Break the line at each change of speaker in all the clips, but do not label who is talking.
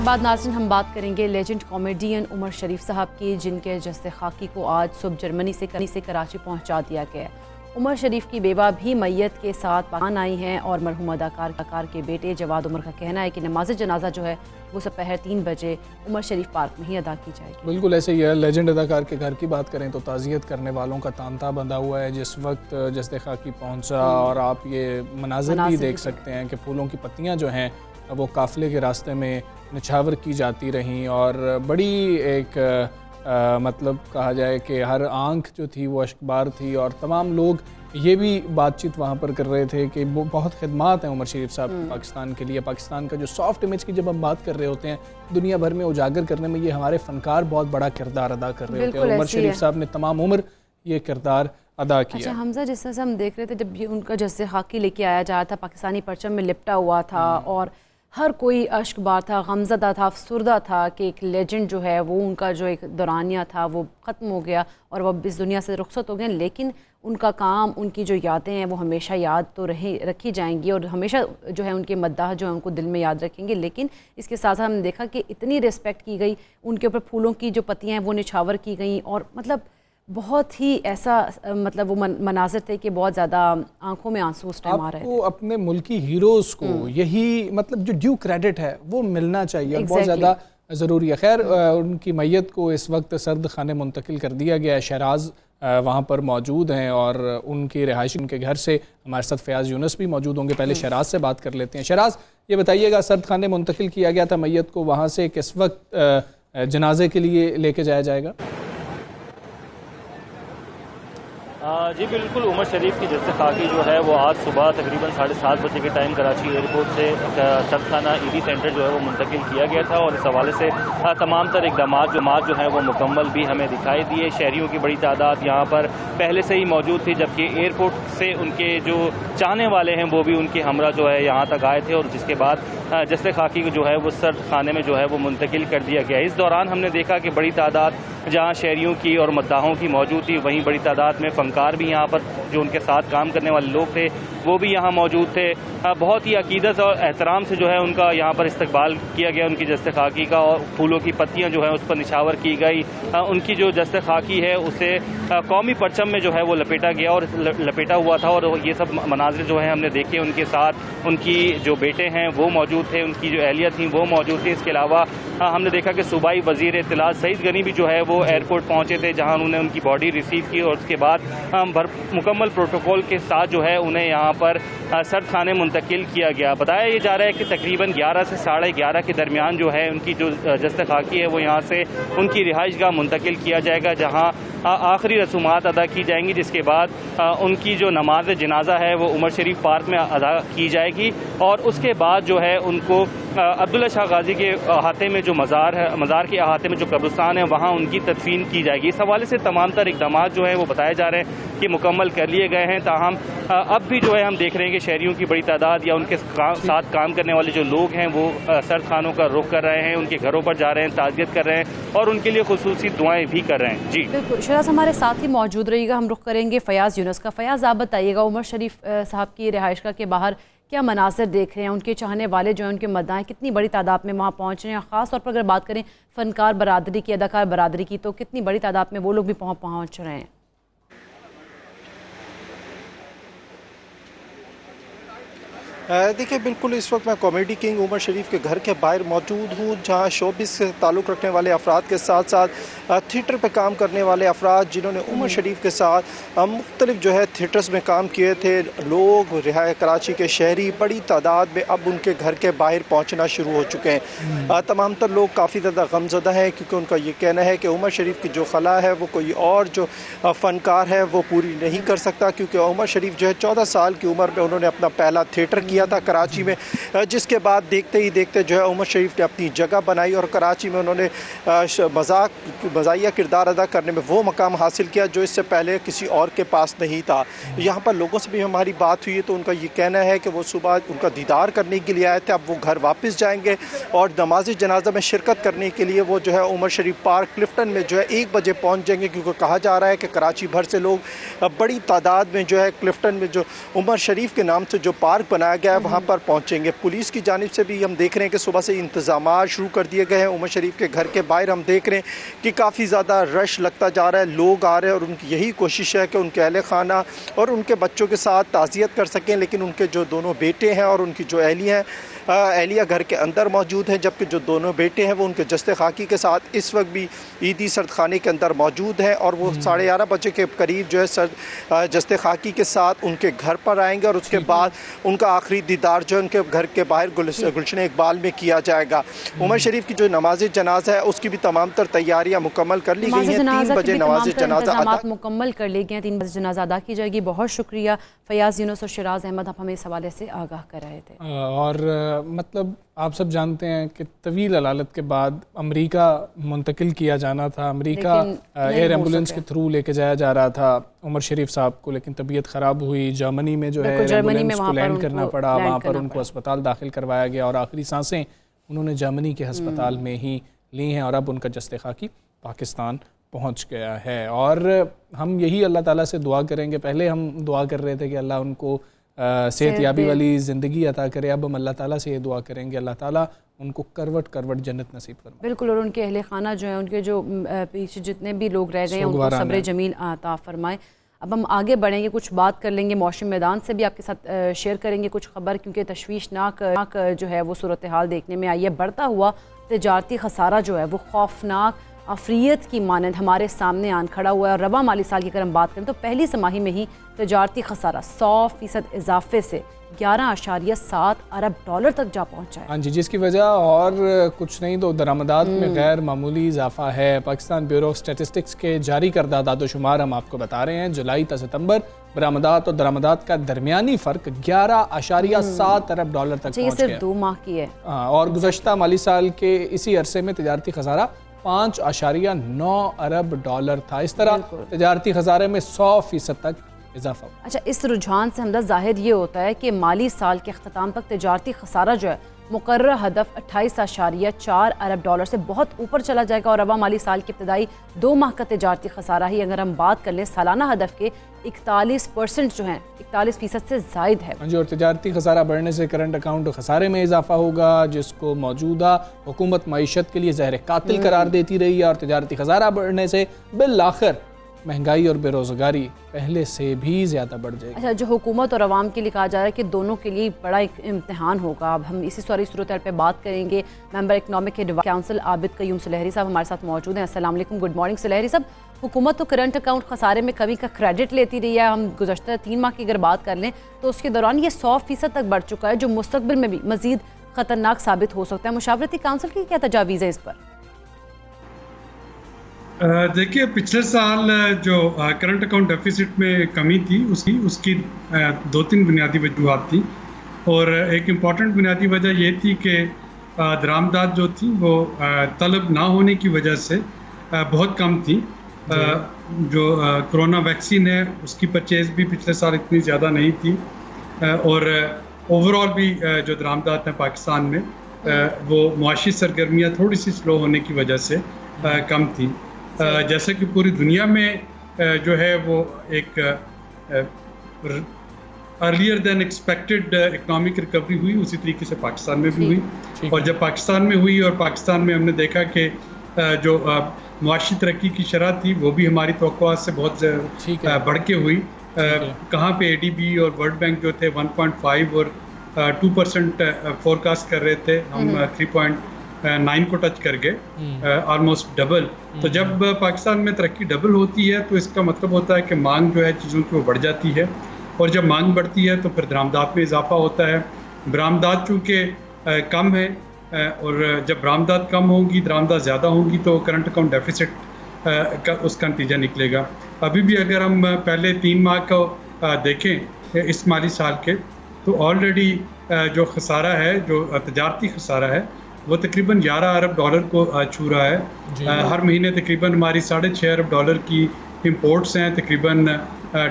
बाद नाज़रीन हम बात करेंगे लेजेंड कॉमेडियन उमर शरीफ साहब की, जिनके जस्ते खाकी को आज सुबह जर्मनी से कराची पहुंचा दिया गया। उमर शरीफ की बेवा भी मैयत के साथ पाकिस्तान आई हैं और मरहूम अदाकार के बेटे जवाद उमर का कहना है कि नमाज जनाजा जो है वो दोपहर 3 बजे उमर शरीफ पार्क में ही अदा की जाएगी।
बिल्कुल ऐसे ही है। लेजेंड अदाकार के घर की बात करें तो ताज़ियत करने वालों का तांता बंधा हुआ है। जिस वक्त जस्ते खाकी पहुंचा और आप ये मनाज़िर भी देख सकते हैं कि फूलों की पत्तियां जो हैं वो काफ़िले के रास्ते में निछावर की जाती रहीं और बड़ी एक मतलब कहा जाए कि हर आंख जो थी वो अश्कबार थी और तमाम लोग ये भी बातचीत वहाँ पर कर रहे थे कि वो बहुत खिदमात हैं उमर शरीफ साहब पाकिस्तान के लिए। पाकिस्तान का जो सॉफ्ट इमेज की जब हम बात कर रहे होते हैं दुनिया भर में उजागर करने में ये हमारे फ़नकार बहुत बड़ा किरदार अदा कर रहे होते हैं और उमर शरीफ साहब ने तमाम उम्र ये किरदार अदा किया।
अच्छा हमजा, जिस तरह से हम देख रहे थे जब ये उनका जैसे खाकी लेके आया जा रहा था, पाकिस्तानी परचम में लिपटा हुआ था और हर कोई अश्कबार था, गमज़दा था, अफसुर्दा था कि एक लेजेंड जो है वो उनका जो एक दौरानिया था वो ख़त्म हो गया और वो इस दुनिया से रुखसत हो गए। लेकिन उनका काम, उनकी जो यादें हैं वो हमेशा याद तो रखी जाएंगी और हमेशा जो है उनके मद्दाह जो है उनको दिल में याद रखेंगे। लेकिन इसके साथ साथ हमने देखा कि इतनी रिस्पेक्ट की गई, उनके ऊपर फूलों की जो पत्तियाँ हैं वो निछावर की गई और मतलब बहुत ही ऐसा मतलब वो मनाजिर थे कि बहुत ज़्यादा आंखों में आंसू उस टाइम आ रहे थे।
आपको अपने मुल्की हीरोज़ को यही मतलब जो ड्यू क्रेडिट है वो मिलना चाहिए, बहुत ज़्यादा ज़रूरी है। खैर उनकी मैयत को इस वक्त सर्द खाने मुंतकिल कर दिया गया है। शहराज वहाँ पर मौजूद हैं और उनकी रिहायशी उनके घर से हमारे साथ फयाज़ यूनुस भी मौजूद होंगे। पहले शहराज से बात कर लेते हैं। शहराज, ये बताइएगा सर्द खाने मुंतकिल किया गया था मैयत को, वहाँ से किस वक्त जनाजे के लिए लेके जाया जाएगा?
जी बिल्कुल, उमर शरीफ की जस्ते खाकी जो है वो आज सुबह तकरीबन 7:30 बजे के टाइम कराची एयरपोर्ट से सदखाना ईदी सेंटर जो है वो मुंतकिल किया गया था और इस हवाले से तमाम तर इकदाम जो है वो मुकम्मल भी हमें दिखाई दिए। शहरियों की बड़ी तादाद यहाँ पर पहले से ही मौजूद थी, जबकि एयरपोर्ट से उनके जो चाहने वाले हैं वो भी उनके हमरा जो है यहाँ तक आए थे और जिसके बाद जस्ते खाकी को जो है वो सर्द खाने में जो है वो मुंतकिल कर दिया गया। इस दौरान हमने देखा कि बड़ी तादाद जहाँ शहरियों की और मद्दाहों की मौजूद थी, वहीं बड़ी तादाद में फनकार भी यहाँ पर जो उनके साथ काम करने वाले लोग थे वो भी यहाँ मौजूद थे। बहुत ही अकीदत और एहतराम से जो है उनका यहाँ पर इस्तकबाल किया गया उनकी जस्ते खाकी का और फूलों की पत्तियाँ जो है उस पर निछावर की गई। उनकी जो जस्ते खाकी है उसे कौमी परचम में जो है वो लपेटा गया और लपेटा हुआ था और ये सब मनाजिर जो है हमने देखे। उनके साथ उनकी जो बेटे हैं वो मौजूद थे, उनकी जो अहलिया थी वो मौजूद थी। इसके अलावा हमने देखा कि सूबाई वज़ीर इत्तलात सईद गनी भी जो है वो एयरपोर्ट पहुँचे थे, जहाँ उन्होंने उनकी बॉडी रिसीव की और उसके बाद मुकम्मल प्रोटोकॉल के साथ जो है उन्हें यहाँ पर सर्द खाने मुंतकिल किया गया। बताया ये जा रहा है कि तकरीबन 11 से 11:30 के दरमियान जो है उनकी जो जस्ते खाकी है वो यहाँ से उनकी रिहाइश गाह मुंतकिल किया जाएगा, जहाँ आखिरी रसूमात अदा की जाएंगी। जिसके बाद उनकी जो नमाज जनाजा है वो उमर शरीफ पार्क में अदा की जाएगी और उसके बाद जो है उनको अब्दुल्ला शाह गाजी के अहाते में जो मज़ार है, मज़ार के अहाते में जो कब्रिस्तान है वहाँ उनकी तदफीन की जाएगी। इस हवाले से तमाम तर इकदाम जो है वो बताए जा रहे हैं कि मुकम्मल कर लिए गए हैं। ताहम अब भी जो है हम देख रहे हैं कि शहरियों की बड़ी तादाद या उनके साथ काम करने वाले जो लोग हैं वो सर्द खानों का रुख कर रहे हैं, उनके घरों पर जा रहे हैं, ताज़ियत कर रहे हैं और उनके लिए खुसूसी दुआएं भी कर रहे हैं। जी
बिल्कुल, शहराज हमारे साथ ही मौजूद रहिएगा। हम रुख करेंगे फयाज़ यूनुस का। फयाज़, आप बताइएगा उमर शरीफ साहब की रिहाइशगाह के बाहर क्या मनासिर देख रहे हैं? उनके चाहने वाले जो हैं, उनके मद्दाह कितनी बड़ी तादाद में वहाँ पहुँच रहे हैं? ख़ास तौर पर अगर बात करें फ़नकार बरादरी की, अदाकार बरादरी की, तो कितनी बड़ी तादाद में वो लोग भी पहुँच रहे हैं?
देखिए बिल्कुल, इस वक्त मैं कॉमेडी किंग उमर शरीफ के घर के बाहर मौजूद हूँ, जहाँ शोबिस से ताल्लुक़ रखने वाले अफराद के साथ साथ थिएटर पे काम करने वाले अफराद जिन्होंने उमर शरीफ के साथ मुख्तलिफ जो है थिएटर्स में काम किए थे, लोग रिहाय कराची के शहरी बड़ी तादाद में अब उनके घर के बाहर पहुँचना शुरू हो चुके हैं। तमाम तर लोग काफ़ी ज़्यादा गमज़दा हैं क्योंकि उनका ये कहना है कि उमर शरीफ की जो खला है वो कोई और जो फ़नकार है वो पूरी नहीं कर सकता, क्योंकि उमर शरीफ जो है 14 साल की उम्र में उन्होंने अपना पहला थिएटर किया था कराची में, जिसके बाद देखते ही देखते जो है उमर शरीफ ने अपनी जगह बनाई और कराची में उन्होंने मज़ाहिया किरदार अदा करने में वो मकाम हासिल किया जो इससे पहले किसी और के पास नहीं था। यहाँ पर लोगों से भी हमारी बात हुई है तो उनका ये कहना है कि वो सुबह उनका दीदार करने के लिए आए थे, अब वो घर वापस जाएंगे और नमाज जनाजा में शिरकत करने के लिए वो जो है उमर शरीफ पार्क क्लिफ्टन में जो है 1 बजे पहुँच जाएंगे, क्योंकि कहा जा रहा है कि कराची भर से लोग बड़ी तादाद में जो है क्लिफ्टन में जो उमर शरीफ के नाम से जो पार्क बनाया जगह है वहाँ पर पहुँचेंगे। पुलिस की जानिब से भी हम देख रहे हैं कि सुबह से इंतजाम शुरू कर दिए गए हैं। उमर शरीफ के घर के बाहर हम देख रहे हैं कि काफ़ी ज़्यादा रश लगता जा रहा है, लोग आ रहे हैं और उनकी यही कोशिश है कि उनके अहले खाना और उनके बच्चों के साथ ताज़ियत कर सकें। लेकिन उनके जो दोनों बेटे हैं और उनकी जो अहलिया घर के अंदर मौजूद हैं, जबकि जो दोनों बेटे हैं वो उनके जस्ते खाकी के साथ इस वक्त भी ईदी सरदखाने के अंदर मौजूद हैं और वो 11:30 बजे के करीब जो है जस्ते खाकी के साथ उनके घर पर आएंगे और उसके बाद उनका आखिरी दीदार जो उनके घर के बाहर गुलशन इकबाल में किया जाएगा। उमर शरीफ की जो नमाज जनाजा है उसकी भी तमाम तर तैयारियां मुकम्मल कर ली गई हैं। 3 बजे नमाज जनाजा
मुकम्मल कर ली गई हैं, 3 बजे जनाजा अदा की जाएगी। बहुत शुक्रिया फयाज यूनुस और शिराज अहमद, आप हमें इस हवाले से आगाह कर रहे थे।
और मतलब आप सब जानते हैं कि तवील अलालत के बाद अमेरिका मुंतकिल किया जाना था, अमेरिका एयर एम्बुलेंस के थ्रू लेके जाया जा रहा था उमर शरीफ साहब को, लेकिन तबीयत ख़राब हुई। जर्मनी में जो है एम्बुलेंस को लैंड करना पड़ा, वहाँ पर उनको अस्पताल दाखिल करवाया गया और आखिरी सांसें उन्होंने जर्मनी के अस्पताल में ही ली हैं और अब उनका जस्ते खाकी पाकिस्तान पहुँच गया है। और हम यही अल्लाह ताला से दुआ करेंगे, पहले हम दुआ कर रहे थे कि अल्लाह उनको सेहतयाबी वाली ज़िंदगी अता करे, अब हम अल्लाह ताला से ये दुआ करेंगे अल्लाह ताला उनको करवट करवट जन्नत नसीब फरमाए।
बिल्कुल, और उनके अहले खाना जो है, उनके जो पीछे जितने भी लोग रह गए हैं उनको सब्र जमील अता फरमाए। अब हम आगे बढ़ेंगे, कुछ बात कर लेंगे मौसम मैदान से भी आपके साथ शेयर करेंगे कुछ खबर, क्योंकि तशवीशनाक जो है वो सूरत हाल देखने में आई है। बढ़ता हुआ तजारती खसारा जो है वो खौफनाक अफरियत की मानंद हमारे सामने आन खड़ा हुआ है। और रवा माली साल की अगर हम बात करें तो पहली समाही में ही तजारती खसारा 100% इजाफे से 11.7 अरब डॉलर तक जा पहुँचा है।
हाँ जी, जिसकी वजह और कुछ नहीं तो दरामदात में गैर मामूली इजाफा है। पाकिस्तान ब्यूरो ऑफ स्टैटिस्टिक्स के जारी करदा दादोशुमार हम आपको बता रहे हैं, जुलाई ta सितंबर बरामदात और दरामदात का दरमियानी फ़र्क 11.7 अरब डॉलर तक पहुँच गया।
सिर्फ 2 माह की है।
और गुज़श्ता माली साल के इसी अरसे में तजारती खसारा 5.9 अरब डॉलर था। इस तरह तजारती खसारे में 100% तक इजाफा।
अच्छा, इस रुझान से हमदा जाहिर ये होता है कि माली साल के अख्ताम तक तजारती खसारा जो है मुकर्रर हदफ 28.4 अरब डॉलर से बहुत ऊपर चला जाएगा। और रवा माली साल के इब्तदाई 2 माह का तजारती खसारा ही अगर हम बात कर लें सालाना हदफ के 41% जो है 41% से जायद है।
हाँ जी, और तजारती खसारा बढ़ने से करंट अकाउंट खसारे में इजाफा होगा, जिसको मौजूदा हुकूमत मईशत के लिए जहर कातिल करार देती रही है। और तजारती खसारा बढ़ने से बिल आखिर महंगाई और बेरोज़गारी पहले से भी ज़्यादा बढ़ जाएगी।
अच्छा, जो हुकूमत और आवाम के लिए कहा जा रहा है कि दोनों के लिए बड़ा एक इम्तिहान होगा। अब हम इसी सारी सूरत पे बात करेंगे। Member economic advisory council Abid Qayyum Sulehri साहब हमारे साथ मौजूद हैं। अस्सलाम वालेकुम, गुड मॉर्निंग सुलहरी साहब। हुकूमत तो करंट अकाउंट खसारे में कमी का क्रेडिट लेती रही है। हम गुज़श्ता 3 माह की अगर बात कर लें तो उसके दौरान ये 100% तक बढ़ चुका है, जो मुस्तकबिल में भी मज़ीद ख़तरनाक साबित हो सकता है। मुशावरती काउंसिल की क्या तजावीज़ है इस पर?
देखिए, पिछले साल जो करंट अकाउंट डेफिसिट में कमी थी उसकी 2-3 बुनियादी वजूहात थी। और एक इम्पॉर्टेंट बुनियादी वजह ये थी कि दरामदात जो थी वो तलब ना होने की वजह से बहुत कम थी। जो कोरोना वैक्सीन है उसकी परचेज़ भी पिछले साल इतनी ज़्यादा नहीं थी। और ओवरऑल भी जो दरामदात हैं पाकिस्तान में वो मुआशी सरगर्मियाँ थोड़ी सी स्लो होने की वजह से कम थी। जैसे कि पूरी दुनिया में जो है वो एक earlier then expected economic recovery हुई, उसी तरीके से पाकिस्तान में भी हुई। और जब पाकिस्तान में हुई और पाकिस्तान में हमने देखा कि जो मुआशी तरक्की की शरह थी वो भी हमारी तवक्कुआत से बहुत बढ़ के हुई। कहाँ पे ADB और वर्ल्ड बैंक जो थे 1.5 और 2% फोरकास्ट कर रहे थे, हम 3.9 को टच कर गए, ऑलमोस्ट डबल। तो जब पाकिस्तान में तरक्की डबल होती है तो इसका मतलब होता है कि मांग जो है चीज़ों की वो बढ़ जाती है। और जब मांग बढ़ती है तो फिर दरामदात में इजाफा होता है। बरामदात चूँकि कम है और जब बरामदात कम होंगी, दरामदात ज़्यादा होंगी तो करंट अकाउंट डेफिसिट का उसका नतीजा निकलेगा। अभी भी अगर हम पहले 3 माह को देखें इस माली साल के, तो ऑलरेडी जो खसारा है, जो तजारती खसारा है, वो तकरीबन 11 अरब डॉलर को छू रहा है। हर महीने तकरीबन हमारी 6.5 अरब डॉलर की इंपोर्ट्स हैं, तकरीबन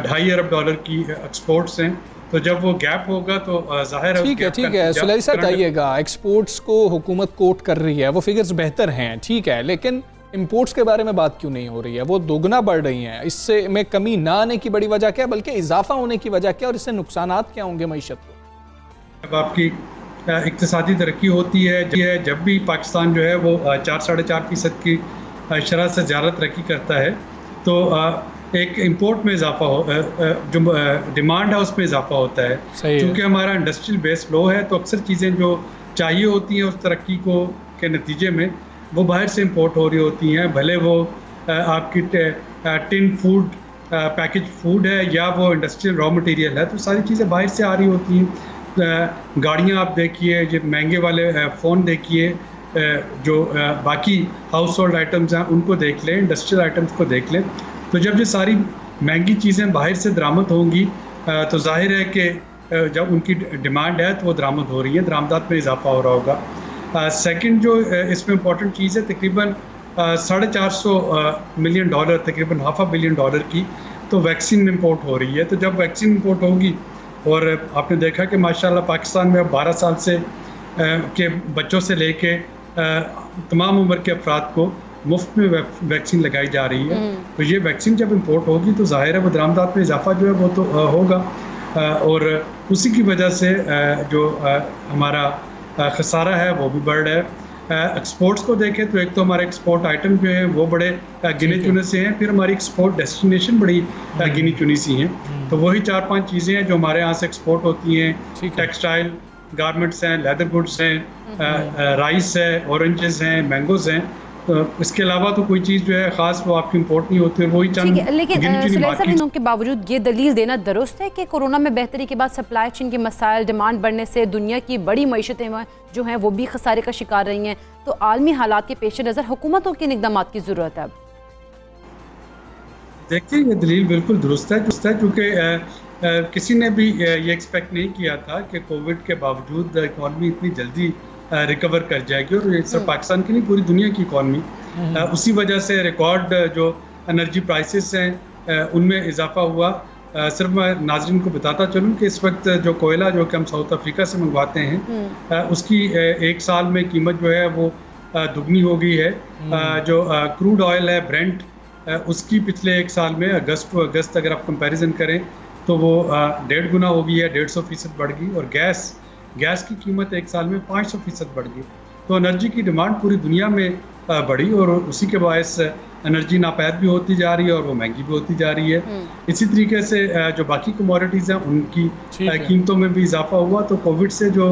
2.5 अरब डॉलर की एक्सपोर्ट्स हैं। तो जब वो गैप होगा तो जाहिर है।
ठीक है सुलैरी साहब, आइएगा, एक्सपोर्ट्स को हुकूमत कोट कर रही है, वो फिगर्स बेहतर हैं, ठीक है, लेकिन इंपोर्ट्स के बारे में बात क्यों नहीं हो रही है? वो दोगुना बढ़ रही हैं। इससे में कमी ना आने की बड़ी वजह क्या है, बल्कि इजाफा होने की वजह क्या, और इससे नुकसानात क्या होंगे मईशत को?
अब आपकी इक्तिसादी तरक्की होती है, जब भी पाकिस्तान जो है वो 4-4.5% की शरह से ज़्यादा तरक्की करता है तो एक इंपोर्ट में इजाफा जो डिमांड है उसमें इजाफा होता है। क्योंकि हमारा इंडस्ट्रियल बेस लो है तो अक्सर चीज़ें जो चाहिए होती हैं उस तरक्की को के नतीजे में वो बाहर से इंपोर्ट हो रही होती हैं, भले वो आपकी टिन फूड पैकेज फूड है या वो इंडस्ट्रियल रॉ मटेरियल है, तो सारी चीज़ें बाहर से आ रही होती हैं। गाड़ियाँ आप देखिए, जो महंगे वाले फ़ोन देखिए, जो बाकी हाउस होल्ड आइटम्स हैं उनको देख लें, इंडस्ट्रियल आइटम्स को देख लें, तो जब ये सारी महंगी चीज़ें बाहर से दरामद होंगी तो जाहिर है कि जब उनकी डिमांड है तो वो दरामद हो रही है, दरामदात में इजाफा हो रहा होगा। सेकंड जो इसमें इम्पॉर्टेंट चीज़ है, तकरीबन $450 मिलियन, तकरीबन $500 बिलियन की तो वैक्सीन इंपोर्ट हो रही है। तो जब वैक्सीन इंपोर्ट होगी और आपने देखा कि माशाल्लाह पाकिस्तान में अब 12 साल से के बच्चों से लेके तमाम उम्र के अफराद को मुफ्त में वैक्सीन लगाई जा रही है, तो ये वैक्सीन जब इंपोर्ट होगी तो जाहिर है वो दरामदात में इजाफा जो है वो तो होगा, और उसी की वजह से जो हमारा खसारा है वो भी बढ़ रहा है। एक्सपोर्ट्स को देखें तो एक तो हमारे एक्सपोर्ट आइटम जो हैं वो बड़े गिने चुने से हैं, फिर हमारी एक्सपोर्ट डेस्टिनेशन बड़ी गिनी चुनी सी हैं, तो वही 4-5 चीज़ें हैं जो हमारे यहाँ से एक्सपोर्ट होती हैं। टेक्सटाइल, गारमेंट्स हैं, लेदर गुड्स हैं, राइस है, ऑरेंजेस हैं, मैंगोज़ हैं, तो इसके अलावा तो कोई चीज़ जो है ख़ास वो आपकी इंपोर्ट नहीं होती है, वही चंद।
लेकिन सुलेमान के बावजूद ये दलील देना दुरुस्त है कि कोरोना में बेहतरी के बाद सप्लाई चेन के मसाइल, डिमांड बढ़ने से दुनिया की बड़ी मईशतें जो हैं वो भी खसारे का शिकार रही हैं, तो आलमी हालात के पेश नज़र हुकूमतों के इक़दाम की ज़रूरत है।
देखिए ये दलील बिल्कुल दुरुस्त है क्योंकि किसी ने भी ये एक्सपेक्ट नहीं किया था कि कोविड के बावजूद इकॉनमी इतनी जल्दी रिकवर कर जाएगी, और ये सिर्फ पाकिस्तान की नहीं पूरी दुनिया की इकॉनमी, उसी वजह से रिकॉर्ड जो एनर्जी प्राइसेस हैं उनमें इजाफा हुआ। सिर्फ मैं नाज़रीन को बताता चलूँ कि इस वक्त जो कोयला जो कि हम साउथ अफ्रीका से मंगवाते हैं उसकी एक साल में कीमत जो है वो दुगनी हो गई है। जो क्रूड ऑयल है ब्रेंट, उसकी पिछले एक साल में अगस्त टू अगस्त अगर आप कंपैरिजन करें तो वो 1.5 गुना हो गई है, 150% बढ़ गई, और गैस की कीमत एक साल में 500% बढ़ गई। तो एनर्जी की डिमांड पूरी दुनिया में बढ़ी और उसी के बायस एनर्जी नापैद भी होती जा रही है और वो महंगी भी होती जा रही है। इसी तरीके से जो बाकी कमोडिटीज़ हैं उनकी कीमतों में भी इजाफा हुआ। तो कोविड से जो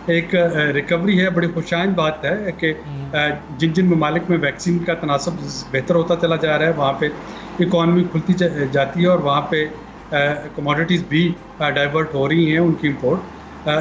एक रिकवरी है, बड़ी खुशाइंद बात है कि जिन जिन ममालिक में वैक्सीन का तनासब बेहतर होता चला जा रहा है वहाँ पे इकॉनमी खुलती जाती है और वहाँ पे कमोडिटीज़ भी डाइवर्ट हो रही हैं उनकी इंपोर्ट।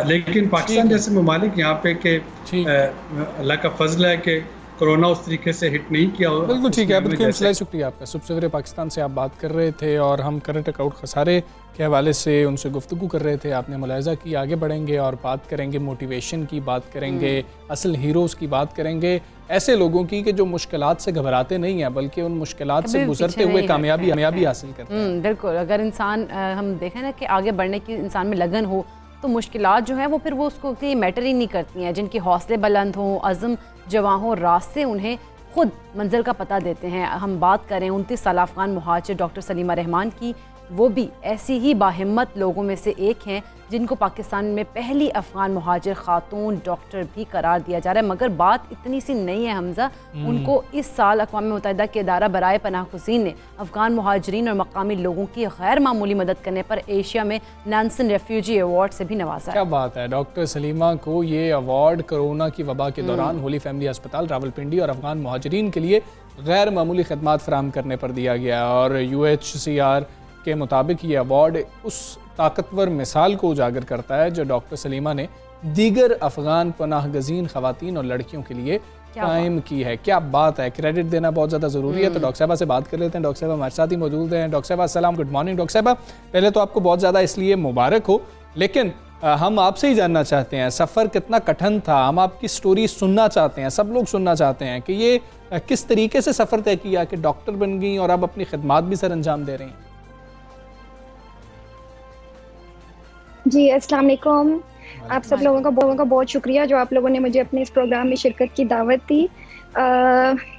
लेकिन पाकिस्तान जैसे ममालिक यहाँ पे के अल्लाह का फजल है कि कोरोना उस तरीके से हिट नहीं किया।
बिल्कुल ठीक है, शुक्रिया आपका। सुबह सवेरे पाकिस्तान से आप बात कर रहे थे और हम करंट अकाउंट खसारे के हवाले से उनसे गुफ्तगू कर रहे थे। आपने मुलाहिज़ा की, आगे बढ़ेंगे और बात करेंगे मोटिवेशन की, बात करेंगे असल हीरोज़ की, बात करेंगे ऐसे लोगों की कि जो मुश्किलात से घबराते नहीं हैं बल्कि उन मुश्किलात से गुजरते हुए कामयाबी हासिल करते हैं।
बिल्कुल, अगर इंसान हम देखें ना कि आगे बढ़ने की इंसान में लगन हो तो मुश्किलात जो हैं वो फिर वो उसको लिए मैटर ही नहीं करती हैं। जिनके हौसले बुलंद हों, अज़म जवां हों, रास्ते उन्हें खुद मंजिल का पता देते हैं। हम बात करें 29 साल अफ़गान मुहाजिर डॉक्टर सलीमा रहमान की, वो भी ऐसी ही बाहिम्मत लोगों में से एक हैं जिनको पाकिस्तान में पहली अफ़गान मुहाजिर ख़ातून डॉक्टर भी करार दिया जा रहा है। मगर बात इतनी सी नहीं है हमज़ा, उनको इस साल अक़वाम मुत्तहिदा के इदारा बराए पनाह गुज़ीन ने अफ़गान मुहाजिरीन और मकामी लोगों की गैर मामूली मदद करने पर एशिया में नैन्सन रेफ्यूजी अवार्ड से भी नवाजा।
क्या बात है, डॉक्टर सलीमा को ये अवार्ड कोरोना की वबा के दौरान होली फैमिली अस्पताल रावलपिंडी और अफ़गान मुहाजिरीन के लिए गैर मामूली खदमात फराहम करने पर दिया गया। और UHCR के मुताबिक ये अवार्ड उस ताकतवर मिसाल को उजागर करता है जो डॉक्टर सलीमा ने दीगर अफ़गान पनाह गज़ीन ख़वातीन और लड़कियों के लिए कायम की है। क्या बात है, क्रेडिट देना बहुत ज़्यादा ज़रूरी है। तो डॉक्टर साहबा से बात कर लेते हैं। डॉक्टर साहबा हमारे साथ ही मौजूद हैं। डॉक्टर साहबा अस्सलाम, गुड मॉर्निंग। डॉक्टर साहबा पहले तो आपको बहुत ज़्यादा इसलिए मुबारक हो, लेकिन हम आपसे ही जानना चाहते हैं सफ़र कितना कठिन था। हम आपकी स्टोरी सुनना चाहते हैं, सब लोग सुनना चाहते हैं कि ये किस तरीके से सफ़र तय किया कि डॉक्टर बन गई और अब अपनी खिदमात भी सर अंजाम दे रही हैं।
जी अस्सलाम वालेकुम। आप सब लोगों का बहुत शुक्रिया जो आप लोगों ने मुझे अपने इस प्रोग्राम में शिरकत की दावत दी।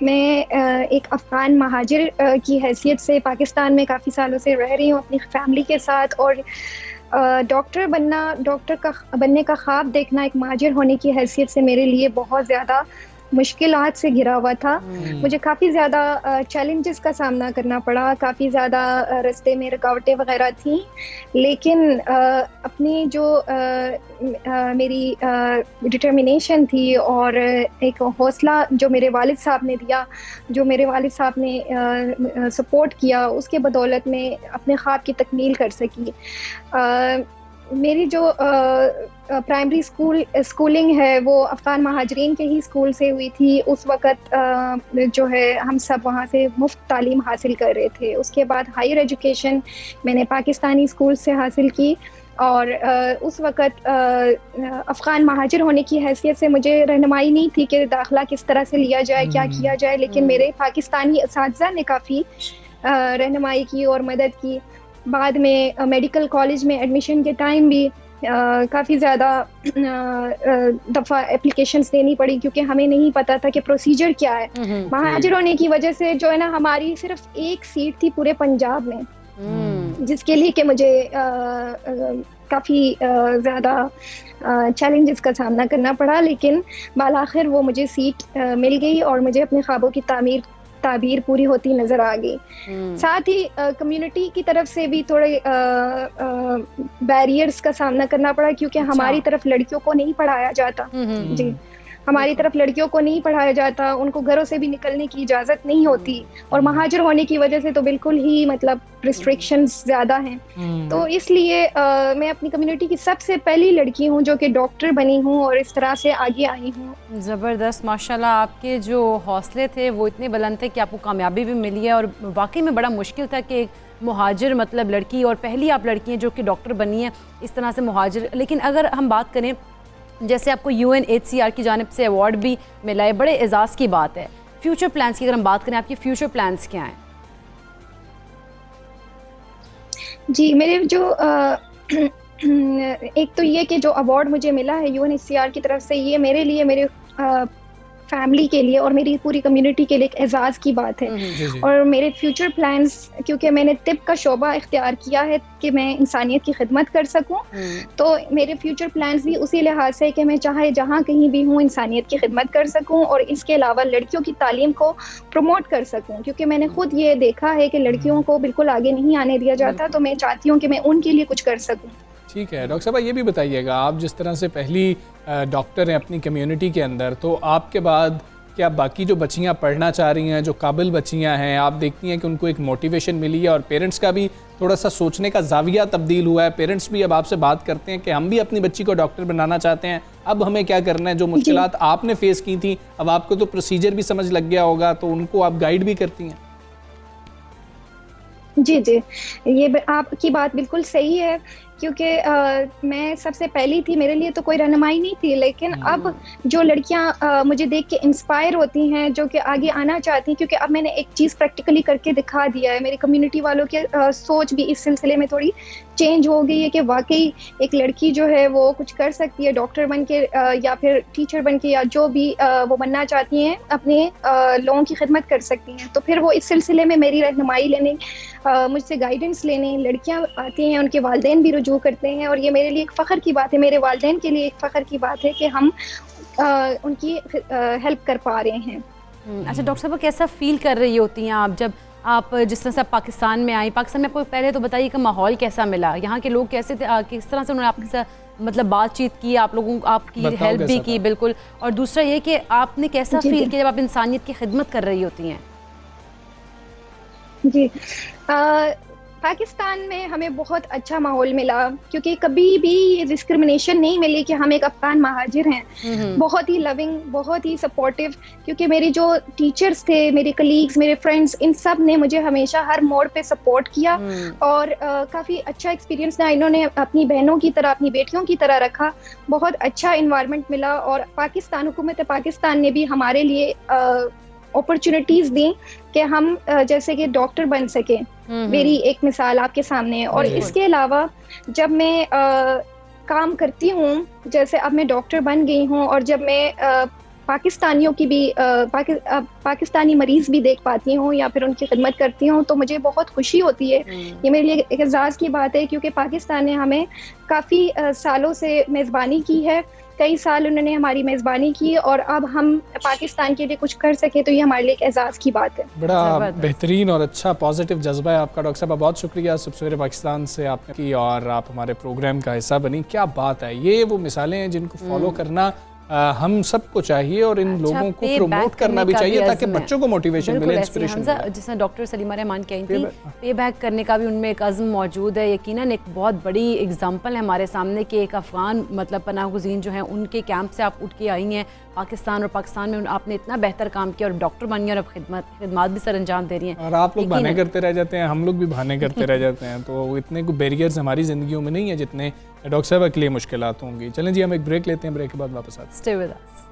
मैं एक अफ़गान महाजिर की हैसियत से पाकिस्तान में काफ़ी सालों से रह रही हूँ अपनी फैमिली के साथ, और डॉक्टर बनने का ख्वाब देखना एक महाजिर होने की हैसियत से मेरे लिए बहुत ज़्यादा मुश्किलात से घिरा हुआ था। मुझे काफ़ी ज़्यादा चैलेंजेस का सामना करना पड़ा, काफ़ी ज़्यादा रास्ते में रुकावटें वगैरह थीं, लेकिन अपनी जो मेरी डिटर्मिनेशन थी और एक हौसला जो मेरे वालिद साहब ने दिया, जो मेरे वालिद साहब ने सपोर्ट किया, उसके बदौलत मैं अपने ख्वाब की तकमील कर सकी। मेरी जो प्राइमरी स्कूलिंग है वो अफ़गान महाजरीन के ही स्कूल से हुई थी। उस वक़्त जो है हम सब वहाँ से मुफ्त तालीम हासिल कर रहे थे। उसके बाद हायर एजुकेशन मैंने पाकिस्तानी स्कूल से हासिल की और उस वक़्त अफ़गान महाजिर होने की हैसियत से मुझे रहनुमाई नहीं थी कि दाखिला किस तरह से लिया जाए, क्या किया जाए, लेकिन मेरे पाकिस्तानी असातिज़ा ने काफ़ी रहनुमाई की और मदद की। बाद में मेडिकल कॉलेज में एडमिशन के टाइम भी काफ़ी ज़्यादा दफ़ा एप्लीकेशंस देनी पड़ी क्योंकि हमें नहीं पता था कि प्रोसीजर क्या है। महाजिर होने की वजह से जो है ना, हमारी सिर्फ एक सीट थी पूरे पंजाब में, जिसके लिए कि मुझे काफ़ी ज़्यादा चैलेंजेस का सामना करना पड़ा, लेकिन बालाखिर वो मुझे सीट मिल गई और मुझे अपने ख्वाबों की ताबीर पूरी होती नजर आ गई। साथ ही कम्युनिटी की तरफ से भी थोड़े बैरियर्स का सामना करना पड़ा क्योंकि हमारी तरफ लड़कियों को नहीं पढ़ाया जाता। जी, हमारी तरफ लड़कियों को नहीं पढ़ाया जाता, उनको घरों से भी निकलने की इजाज़त नहीं होती और महाजिर होने की वजह से तो बिल्कुल ही मतलब रिस्ट्रिक्शंस ज़्यादा हैं। तो इसलिए मैं अपनी कम्युनिटी की सबसे पहली लड़की हूँ जो कि डॉक्टर बनी हूँ और इस तरह से आगे आई हूँ।
ज़बरदस्त, माशाल्लाह। आपके जो हौसले थे वो इतने बुलंद थे कि आपको कामयाबी भी मिली है और वाकई में बड़ा मुश्किल था कि एक मुहाजिर मतलब लड़की, और पहली आप लड़की हैं जो कि डॉक्टर बनी है इस तरह से मुहाजिर। लेकिन अगर हम बात करें, जैसे आपको UNHCR की जानिब से अवार्ड भी मिला है, बड़े एजाज़ की बात है। फ्यूचर प्लान्स की अगर हम बात करें, आपके फ्यूचर प्लान्स क्या हैं?
जी, मेरे जो एक तो ये कि जो अवार्ड मुझे मिला है UNHCR की तरफ से, ये मेरे लिए, मेरे फैमिली के लिए और मेरी पूरी कम्युनिटी के लिए एक एजाज़ की बात है। और मेरे फ्यूचर प्लान्स, क्योंकि मैंने तिब का शोबा इख्तियार किया है कि मैं इंसानियत की खिदमत कर सकूं, तो मेरे फ्यूचर प्लान्स भी उसी लिहाज से कि मैं चाहे जहां कहीं भी हूं इंसानियत की खिदमत कर सकूं और इसके अलावा लड़कियों की तालीम को प्रमोट कर सकूं, क्योंकि मैंने खुद ये देखा है कि लड़कियों को बिल्कुल आगे नहीं आने दिया जाता। तो मैं चाहती हूँ कि मैं उनके लिए कुछ कर सकूँ।
ठीक है डॉक्टर साहब, ये भी बताइएगा, आप जिस तरह से पहली डॉक्टर हैं अपनी कम्युनिटी के अंदर, तो आपके बाद क्या बाकी जो बच्चियां पढ़ना चाह रही हैं, जो काबिल बच्चियां हैं, आप देखती हैं कि उनको एक मोटिवेशन मिली है और पेरेंट्स का भी थोड़ा सा सोचने का जाविया तब्दील हुआ है? पेरेंट्स भी अब आपसे बात करते हैं कि हम भी अपनी बच्ची को डॉक्टर बनाना चाहते हैं, अब हमें क्या करना है? जो मुश्किलात आपने फेस की थी, अब आपको तो प्रोसीजर भी समझ लग गया होगा, तो उनको आप गाइड भी करती हैं?
जी जी, ये आपकी बात बिल्कुल सही है, क्योंकि मैं सबसे पहली थी, मेरे लिए तो कोई रहनुमाई नहीं थी, लेकिन अब जो लड़कियां मुझे देख के इंस्पायर होती हैं, जो कि आगे आना चाहती हैं, क्योंकि अब मैंने एक चीज़ प्रैक्टिकली करके दिखा दिया है। मेरी कम्युनिटी वालों की सोच भी इस सिलसिले में थोड़ी चेंज हो गई है कि वाकई एक लड़की जो है वो कुछ कर सकती है, डॉक्टर बन के या फिर टीचर बन के, या जो भी वो बनना चाहती हैं, अपने लोगों की खिदमत कर सकती हैं। तो फिर वो इस सिलसिले में मेरी रहनुमाई लेने, मुझसे गाइडेंस लेने लड़कियां आती हैं, उनके वालिदैन भी रुजू करते हैं, और ये मेरे लिए एक फ़ख्र की बात है, मेरे वालिदैन के लिए एक फ़ख्र की बात है कि हम उनकी हेल्प कर पा रहे हैं।
अच्छा डॉक्टर साहब, कैसा फील कर रही होती हैं आप जब आप जिस तरह से पाकिस्तान में आई? पाकिस्तान में आपको पहले तो बताइए कि माहौल कैसा मिला, यहाँ के लोग कैसे थे, किस तरह से उन्होंने आपके साथ मतलब बातचीत की, आप लोगों आपकी हेल्प भी की? बिल्कुल। और दूसरा ये कि आपने कैसा फील किया जब आप इंसानियत की खिदमत कर रही होती हैं?
जी, पाकिस्तान में हमें बहुत अच्छा माहौल मिला, क्योंकि कभी भी ये डिस्क्रिमिनेशन नहीं मिली कि हम एक अफगान महाजिर हैं। बहुत ही लविंग, बहुत ही सपोर्टिव, क्योंकि मेरे जो टीचर्स थे, मेरे कलीग्स, मेरे फ्रेंड्स, इन सब ने मुझे हमेशा हर मोड़ पे सपोर्ट किया और काफ़ी अच्छा एक्सपीरियंस था। इन्होंने अपनी बहनों की तरह, अपनी बेटियों की तरह रखा, बहुत अच्छा इन्वायरमेंट मिला। और पाकिस्तान, हुकूमत पाकिस्तान ने भी हमारे लिए अपॉर्चुनिटीज़ दी कि हम जैसे कि डॉक्टर बन सके। मेरी एक मिसाल आपके सामने है। और इसके अलावा जब मैं काम करती हूँ, जैसे अब मैं डॉक्टर बन गई हूँ, और जब मैं पाकिस्तानियों की भी पाकिस्तानी मरीज़ भी देख पाती हूँ या फिर उनकी खिदमत करती हूँ, तो मुझे बहुत खुशी होती है। ये मेरे लिए एक एजाज़ की बात है, क्योंकि पाकिस्तान ने हमें काफ़ी सालों से मेज़बानी की है, कई साल उन्होंने हमारी मेज़बानी की, और अब हम पाकिस्तान के लिए कुछ कर सके तो ये हमारे लिए एक एजाज़ की बात है।
बड़ा बेहतरीन और अच्छा पॉजिटिव जज्बा है आपका डॉक्टर साहब, बहुत शुक्रिया। सुबह सवेरे पाकिस्तान से आपने की और आप हमारे प्रोग्राम का हिस्सा बनी। क्या बात है, ये वो मिसालें हैं जिनको फॉलो करना हम सबको चाहिए और इन लोगों को प्रमोट करना भी चाहिए ताकि बच्चों को मोटिवेशन मिले, इंस्पिरेशन मिले।
जिसने डॉक्टर सलीमा रहमान कही थी, पे बैक करने का भी उनमें एक अज़्म मौजूद है। यकीनन एक बहुत बड़ी एग्जांपल है हमारे सामने कि एक अफ़गान मतलब पनाह गुज़ीन जो हैं उनके कैंप से आप उठ के आई हैं पाकिस्तान, और पाकिस्तान में आपने इतना बेहतर काम किया और डॉक्टर बन गई और अब खिदमत भी सर अंजाम दे रही हैं।
और आप लोग बहाने करते रह जाते हैं, हम लोग भी बहाने करते रह जाते हैं, तो इतने कोई बैरियर्स हमारी ज़िंदगियों में नहीं है जितने डॉक्टर साहब के लिए मुश्किलात होंगी। चलें जी, हम एक ब्रेक लेते हैं, ब्रेक के बाद वापस आते हैं।
Stay with us.